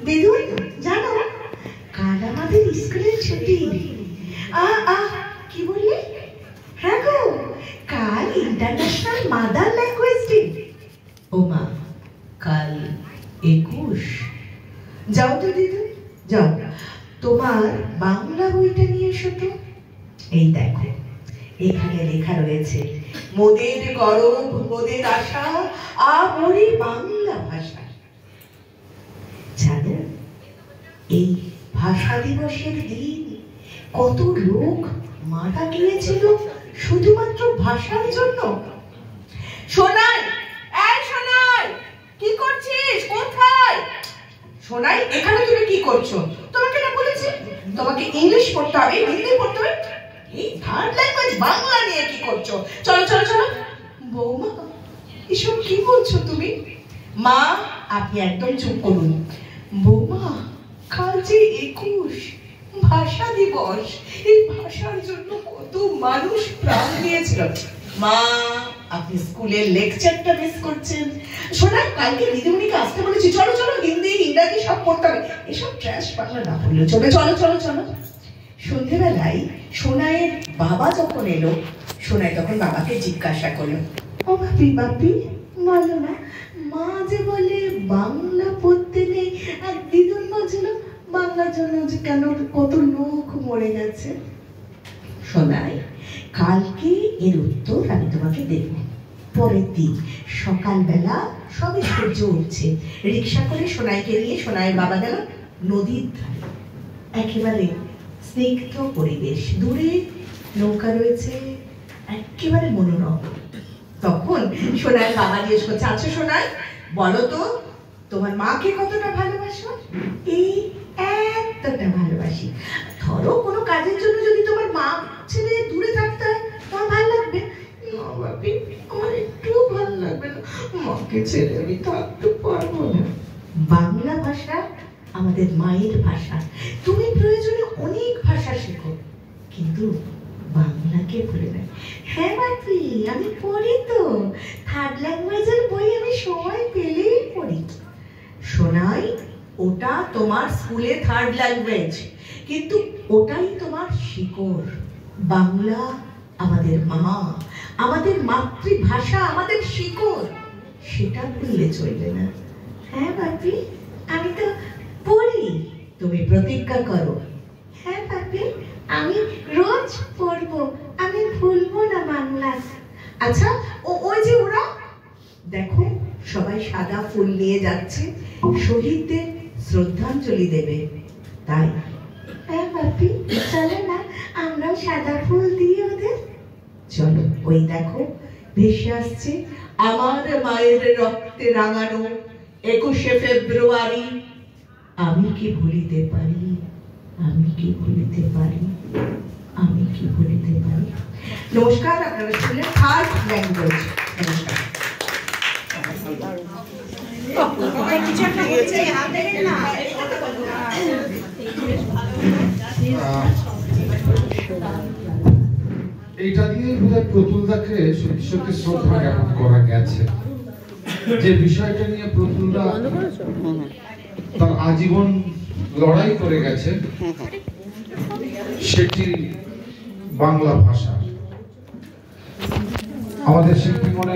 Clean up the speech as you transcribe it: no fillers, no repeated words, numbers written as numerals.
দিদুন জানো কাল আমাদের স্কুলের ছুটি। কি বললে? হ্যাঁ গো, কাল ইন্টারন্যাশনাল মাদার ল্যাঙ্গুয়েজ ডে। ও মা, কাল 21। যাও তো দিদুন, যাও তোমার বাংলা বইটা নিয়ে এসো তো। এই দেখো, এখানে লেখা রয়েছে মোদের গরব মোদের আশা আমরি বাংলা ভাষা। জানো এই ভাষা দিবসের দিন কত লোক মারা গিয়েছিল শুধুমাত্র ভাষার জন্য। সোনাই, এই সোনাই, কি করছিস? কোথায়? সোনাই, এখানে তুমি কি করছো? তোমাকে না বলেছি তোমাকে ইংলিশ পড়তে হবে, হিন্দি পড়তে হবে, এই থার্ড ল্যাঙ্গুয়েজ বাংলা নিয়ে কি করছো? চলো চলো চলো। বৌমা, এসব কি বলছো তুমি? মা, আপনি একদম চুপ করুন। বৌমা, কাল যে 21 ভাষা দিবস, এই ভাষার জন্য কত মানুষ প্রাণ দিয়েছিল। মা, আপনি স্কুলের লেকচারটা মিস করছেন। শোনা, কালকে দিদিমণিকে আসতে বলেছি, চলো চলো, হিন্দি ইংরাজি সব পড়তে হবে, এসব ট্র্যাশ বাংলা না পড়লে চলে। চলো চলো চলো। সন্ধ্যেবেলায় সোনাইয়ের বাবা যখন এলো, সোনাই তখন বাবাকে জিজ্ঞাসা করলো, ও বাপি বাপি বলো না, মা যে বলে বাংলা পড়তে নেই, আর দিদুন বলছিল বাংলার জন্য যে কেন কত লোক মরে গেছে। সোনাই, কালকে এর উত্তর আমি তোমাকে দেব। পরের দিন সকালবেলা সবে সূর্য উঠছে, রিক্সা করে সোনাইকে নিয়ে সোনাইয়ের বাবা গেল নদীর ধারে। একেবারে স্নিগ্ধ পরিবেশ, দূরে নৌকা রয়েছে, একেবারে মনোরম। তখন সোনাইয়ের বাবা জিজ্ঞেস করছে, আচ্ছা সোনাই, বলো তো তোমার মাকে কতটা ভালোবাসো? এই এতটা ভালোবাসি। ধরো কোনো কাজের জন্য যদি তোমার মা ছেড়ে দূরে থাকতে হয়, তোমার ভালো লাগবে? না বাপি, আমার একটু ভালো লাগবে না, মাকে ছেড়ে আমি থাকতে পারবো না। বাংলা ভাষা আমাদের মায়ের ভাষা। তুমি প্রয়োজনে অনেক ভাষা শেখো, কিন্তু বাংলাকে ভুলে না। হ্যাঁ বাপি, আমি পড়ি তো, থার্ড ল্যাঙ্গুয়েজের বই আমি সময় পেলেই পড়ি। শোনাই, ওটা তোমার স্কুলে থার্ড ল্যাঙ্গুয়েজ, কিন্তু ওটাই তোমার শিকড়। বাংলা আমাদের মা, আমাদের মাতৃভাষা, আমাদের শিকড়, সেটা ভুললে চলবে না। হ্যাঁ বাপি, আমি তো পড়ি। তুমি প্রতিজ্ঞা করো। হ্যাঁ বাপি, আমি রোজ পড়বো, আমি ভুলবো না বাংলা। আচ্ছা, ওই যে ওরা দেখো সবাই সাদা ফুল নিয়ে যাচ্ছে, শহীদদের শ্রদ্ধাঞ্জলি দেবে, তাই। হ্যাঁ বাপি, চলো না আমরাও সাদা ফুল দিই ওদের। চলো, ওই দেখো ভেসে আসছে আমার মায়ের রক্তে রাঙানো 21শে ফেব্রুয়ারি। আমি কি ভুলিতে পারি, আমি কি ভুলিতে পারি, আমি কি ভুলিতে পারি। নমস্কার, আপনারা শুনলেন থার্ড ল্যাঙ্গুয়েজ। নমস্কার। এইটা দিয়ে বোধহয় প্রতুলদাকে সত্যি সত্যি শ্রদ্ধা জ্ঞাপন করা গেছে। যে বিষয়টা নিয়ে প্রতুলদা তার আজীবন লড়াই করে গেছে, সেটি বাংলা ভাষা। আমাদের শিল্পী মনে